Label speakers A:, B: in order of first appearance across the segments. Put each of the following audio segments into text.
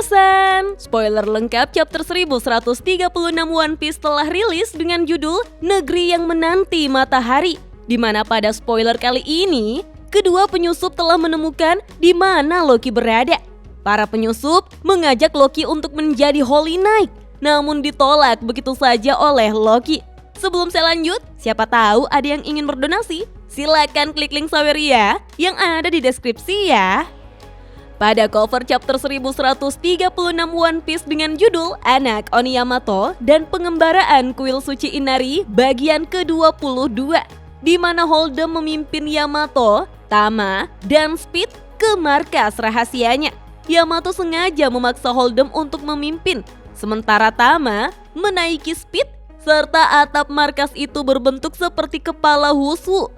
A: Hasan! Spoiler lengkap chapter 1136 One Piece telah rilis dengan judul Negeri yang Menanti Matahari, di mana pada spoiler kali ini, kedua penyusup telah menemukan di mana Loki berada. Para penyusup mengajak Loki untuk menjadi Holy Knight, namun ditolak begitu saja oleh Loki. Sebelum saya lanjut, siapa tahu ada yang ingin berdonasi? Silakan klik link Saweria yang ada di deskripsi ya. Pada cover chapter 1136 One Piece dengan judul Anak Oni Yamato dan Pengembaraan Kuil Suci Inari bagian ke-22, di mana Holdem memimpin Yamato, Tama, dan Speed ke markas rahasianya. Yamato sengaja memaksa Holdem untuk memimpin, sementara Tama menaiki Speed serta atap markas itu berbentuk seperti kepala Wushu.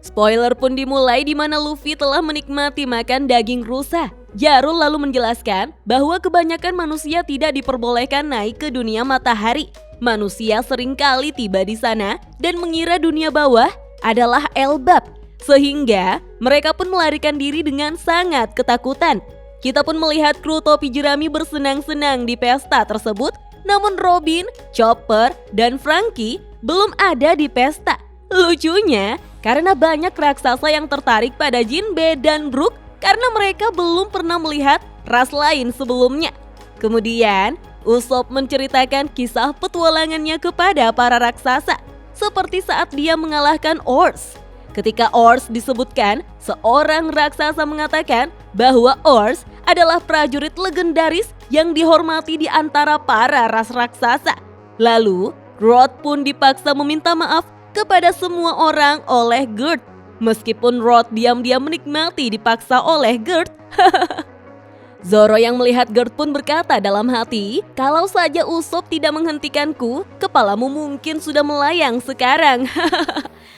A: Spoiler pun dimulai di mana Luffy telah menikmati makan daging rusa. Jarul lalu menjelaskan bahwa kebanyakan manusia tidak diperbolehkan naik ke dunia matahari. Manusia seringkali tiba di sana dan mengira dunia bawah adalah Elbap, sehingga mereka pun melarikan diri dengan sangat ketakutan. Kita pun melihat kru topi jerami bersenang-senang di pesta tersebut, namun Robin, Chopper, dan Franky belum ada di pesta. Lucunya, karena banyak raksasa yang tertarik pada Jinbe dan Brook karena mereka belum pernah melihat ras lain sebelumnya. Kemudian, Usopp menceritakan kisah petualangannya kepada para raksasa, seperti saat dia mengalahkan Ors. Ketika Ors disebutkan, seorang raksasa mengatakan bahwa Ors adalah prajurit legendaris yang dihormati di antara para ras raksasa. Lalu, Grodd pun dipaksa meminta maaf kepada semua orang oleh Gerd. Meskipun Roth diam-diam menikmati dipaksa oleh Gerd. Zoro yang melihat Gerd pun berkata dalam hati, kalau saja Usopp tidak menghentikanku, kepalamu mungkin sudah melayang sekarang.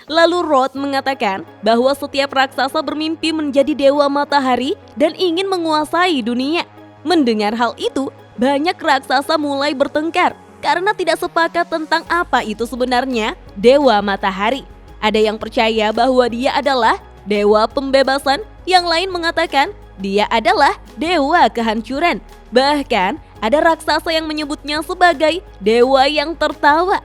A: Lalu Roth mengatakan bahwa setiap raksasa bermimpi menjadi dewa matahari dan ingin menguasai dunia. Mendengar hal itu, banyak raksasa mulai bertengkar karena tidak sepakat tentang apa itu sebenarnya dewa matahari. Ada yang percaya bahwa dia adalah dewa pembebasan, yang lain mengatakan dia adalah dewa kehancuran. Bahkan ada raksasa yang menyebutnya sebagai dewa yang tertawa.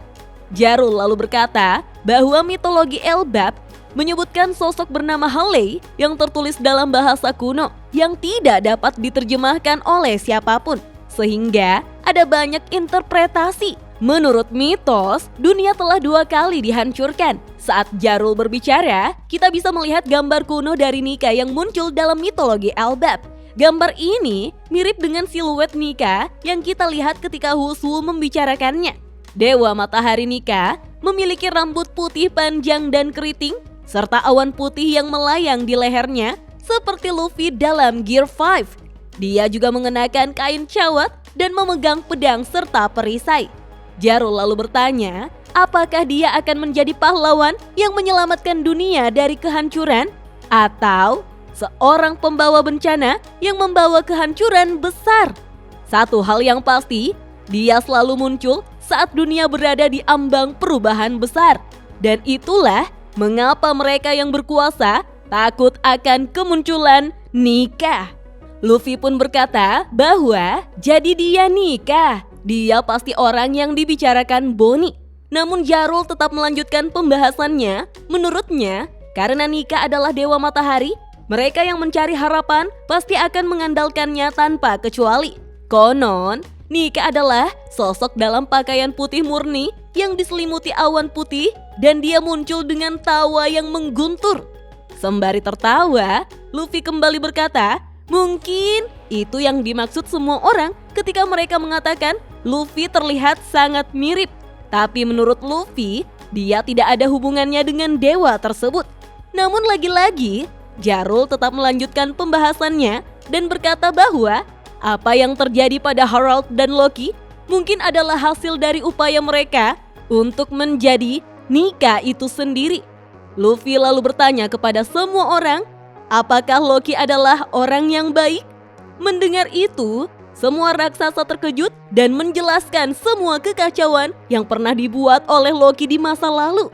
A: Jarul lalu berkata bahwa mitologi Elbap menyebutkan sosok bernama Halley yang tertulis dalam bahasa kuno yang tidak dapat diterjemahkan oleh siapapun, sehingga ada banyak interpretasi. Menurut mitos, dunia telah 2 kali dihancurkan. Saat Jarul berbicara, kita bisa melihat gambar kuno dari Nika yang muncul dalam mitologi Elbap. Gambar ini mirip dengan siluet Nika yang kita lihat ketika Wushu membicarakannya. Dewa matahari Nika memiliki rambut putih panjang dan keriting, serta awan putih yang melayang di lehernya seperti Luffy dalam Gear 5. Dia juga mengenakan kain cawat dan memegang pedang serta perisai. Jarul lalu bertanya, apakah dia akan menjadi pahlawan yang menyelamatkan dunia dari kehancuran? Atau seorang pembawa bencana yang membawa kehancuran besar? Satu hal yang pasti, dia selalu muncul saat dunia berada di ambang perubahan besar. Dan itulah mengapa mereka yang berkuasa takut akan kemunculan Nika. Luffy pun berkata bahwa jadi dia Nika, dia pasti orang yang dibicarakan Bonnie. Namun Jarul tetap melanjutkan pembahasannya. Menurutnya, karena Nika adalah dewa matahari, mereka yang mencari harapan pasti akan mengandalkannya tanpa kecuali. Konon, Nika adalah sosok dalam pakaian putih murni yang diselimuti awan putih dan dia muncul dengan tawa yang mengguntur. Sembari tertawa, Luffy kembali berkata, mungkin itu yang dimaksud semua orang ketika mereka mengatakan Luffy terlihat sangat mirip. Tapi menurut Luffy, dia tidak ada hubungannya dengan dewa tersebut. Namun lagi-lagi, Jarul tetap melanjutkan pembahasannya dan berkata bahwa apa yang terjadi pada Harald dan Loki mungkin adalah hasil dari upaya mereka untuk menjadi Nika itu sendiri. Luffy lalu bertanya kepada semua orang, apakah Loki adalah orang yang baik? Mendengar itu, semua raksasa terkejut dan menjelaskan semua kekacauan yang pernah dibuat oleh Loki di masa lalu.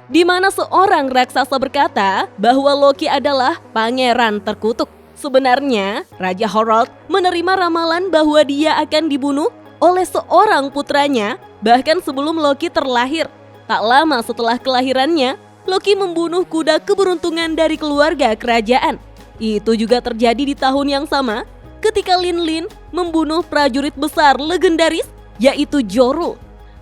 A: Di mana seorang raksasa berkata bahwa Loki adalah pangeran terkutuk. Sebenarnya, Raja Harald menerima ramalan bahwa dia akan dibunuh oleh seorang putranya bahkan sebelum Loki terlahir. Tak lama setelah kelahirannya, Loki membunuh kuda keberuntungan dari keluarga kerajaan. Itu juga terjadi di tahun yang sama ketika Lin membunuh prajurit besar legendaris yaitu Jorul.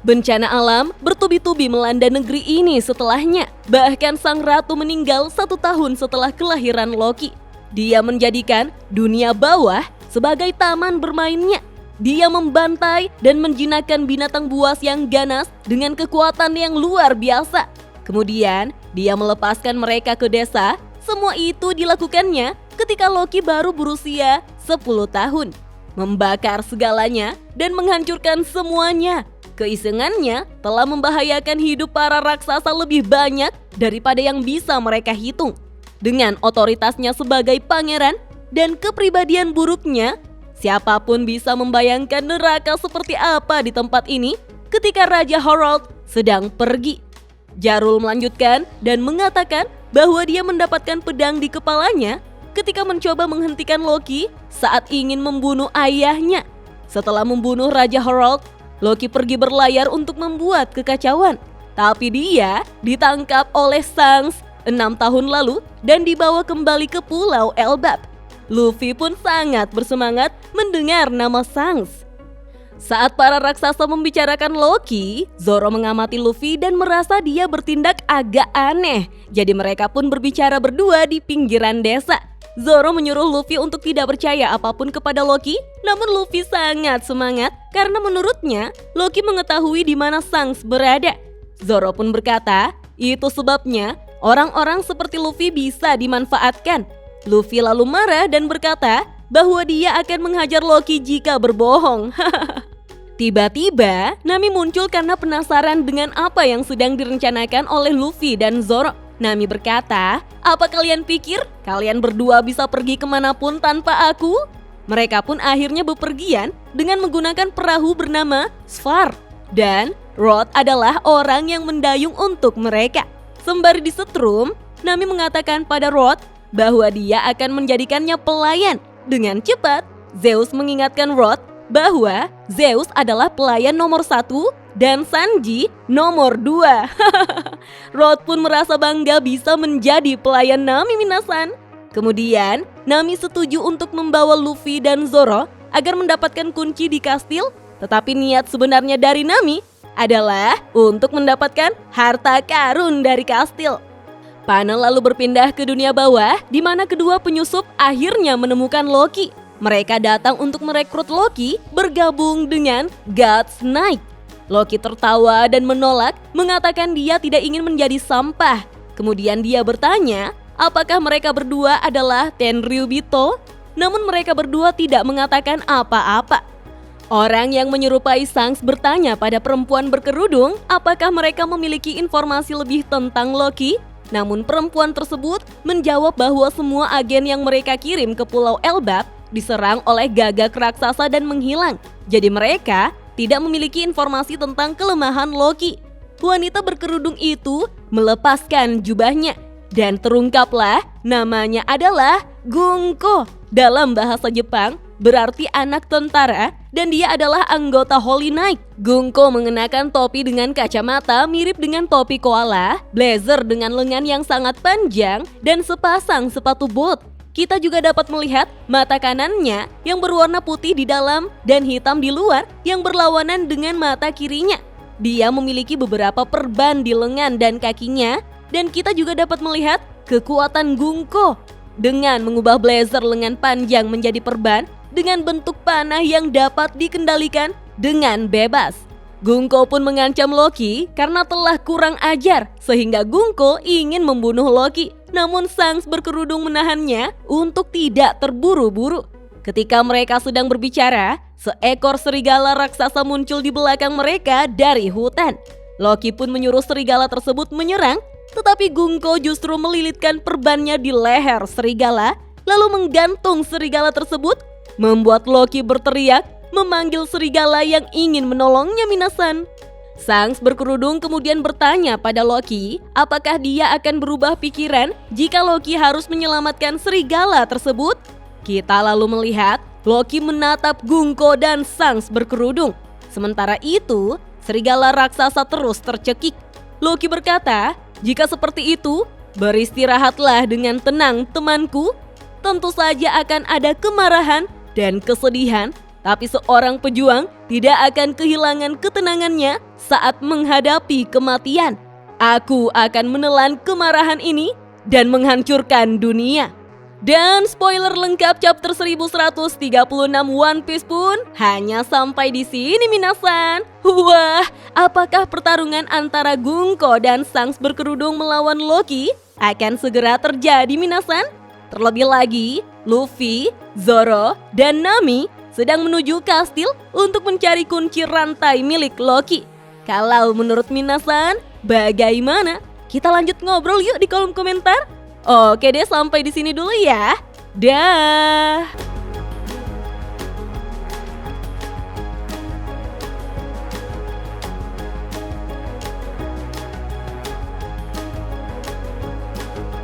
A: Bencana alam bertubi-tubi melanda negeri ini setelahnya. Bahkan sang ratu meninggal 1 tahun setelah kelahiran Loki. Dia menjadikan dunia bawah sebagai taman bermainnya. Dia membantai dan menjinakkan binatang buas yang ganas dengan kekuatan yang luar biasa. Kemudian dia melepaskan mereka ke desa. Semua itu dilakukannya ketika Loki baru berusia 10 tahun. Membakar segalanya dan menghancurkan semuanya. Keisengannya telah membahayakan hidup para raksasa lebih banyak daripada yang bisa mereka hitung. Dengan otoritasnya sebagai pangeran dan kepribadian buruknya, siapapun bisa membayangkan neraka seperti apa di tempat ini ketika Raja Harald sedang pergi. Jarul melanjutkan dan mengatakan bahwa dia mendapatkan pedang di kepalanya ketika mencoba menghentikan Loki saat ingin membunuh ayahnya. Setelah membunuh Raja Harald, Loki pergi berlayar untuk membuat kekacauan. Tapi dia ditangkap oleh Sangs 6 tahun lalu dan dibawa kembali ke Pulau Elbap. Luffy pun sangat bersemangat mendengar nama Sangs. Saat para raksasa membicarakan Loki, Zoro mengamati Luffy dan merasa dia bertindak agak aneh. Jadi mereka pun berbicara berdua di pinggiran desa. Zoro menyuruh Luffy untuk tidak percaya apapun kepada Loki, namun Luffy sangat semangat karena menurutnya Loki mengetahui di mana Sangs berada. Zoro pun berkata, itu sebabnya orang-orang seperti Luffy bisa dimanfaatkan. Luffy lalu marah dan berkata bahwa dia akan menghajar Loki jika berbohong. Tiba-tiba, Nami muncul karena penasaran dengan apa yang sedang direncanakan oleh Luffy dan Zoro. Nami berkata, apa kalian pikir kalian berdua bisa pergi kemanapun tanpa aku? Mereka pun akhirnya bepergian dengan menggunakan perahu bernama Sfar. Dan Rod adalah orang yang mendayung untuk mereka. Sembari disetrum, Nami mengatakan pada Rod bahwa dia akan menjadikannya pelayan. Dengan cepat, Zeus mengingatkan Rod bahwa Zeus adalah pelayan nomor 1 dan Sanji nomor 2. Rod pun merasa bangga bisa menjadi pelayan Nami Minasan. Kemudian, Nami setuju untuk membawa Luffy dan Zoro agar mendapatkan kunci di kastil. Tetapi niat sebenarnya dari Nami adalah untuk mendapatkan harta karun dari kastil. Panel lalu berpindah ke dunia bawah di mana kedua penyusup akhirnya menemukan Loki. Mereka datang untuk merekrut Loki bergabung dengan God's Knight. Loki tertawa dan menolak, mengatakan dia tidak ingin menjadi sampah. Kemudian dia bertanya, apakah mereka berdua adalah Tenryubito? Namun mereka berdua tidak mengatakan apa-apa. Orang yang menyerupai Sangs bertanya pada perempuan berkerudung apakah mereka memiliki informasi lebih tentang Loki. Namun perempuan tersebut menjawab bahwa semua agen yang mereka kirim ke Pulau Elbap diserang oleh gagak raksasa dan menghilang. Jadi mereka tidak memiliki informasi tentang kelemahan Loki. Wanita berkerudung itu melepaskan jubahnya dan terungkaplah namanya adalah Gunko. Dalam bahasa Jepang berarti anak tentara dan dia adalah anggota Holy Knight. Gunko mengenakan topi dengan kacamata mirip dengan topi koala, blazer dengan lengan yang sangat panjang dan sepasang sepatu bot. Kita juga dapat melihat mata kanannya yang berwarna putih di dalam dan hitam di luar yang berlawanan dengan mata kirinya. Dia memiliki beberapa perban di lengan dan kakinya dan kita juga dapat melihat kekuatan Gunko dengan mengubah blazer lengan panjang menjadi perban dengan bentuk panah yang dapat dikendalikan dengan bebas. Gunko pun mengancam Loki karena telah kurang ajar sehingga Gunko ingin membunuh Loki. Namun Sangs berkerudung menahannya untuk tidak terburu-buru. Ketika mereka sedang berbicara, seekor serigala raksasa muncul di belakang mereka dari hutan. Loki pun menyuruh serigala tersebut menyerang, tetapi Gunko justru melilitkan perbannya di leher serigala, lalu menggantung serigala tersebut, membuat Loki berteriak memanggil serigala yang ingin menolongnya Minasan. Sangs berkerudung kemudian bertanya pada Loki apakah dia akan berubah pikiran jika Loki harus menyelamatkan serigala tersebut. Kita lalu melihat Loki menatap Gunko dan Sans berkerudung. Sementara itu, serigala raksasa terus tercekik. Loki berkata, "Jika seperti itu, beristirahatlah dengan tenang temanku. Tentu saja akan ada kemarahan dan kesedihan, tapi seorang pejuang tidak akan kehilangan ketenangannya saat menghadapi kematian. Aku akan menelan kemarahan ini dan menghancurkan dunia." Dan spoiler lengkap chapter 1136 One Piece pun hanya sampai di sini minasan. Wah, apakah pertarungan antara Gunko dan Sans berkerudung melawan Loki akan segera terjadi minasan? Terlebih lagi, Luffy, Zoro, dan Nami sedang menuju kastil untuk mencari kunci rantai milik Loki. Kalau menurut minasan, bagaimana? Kita lanjut ngobrol yuk di kolom komentar. Oke deh, sampai di sini dulu ya. Dah.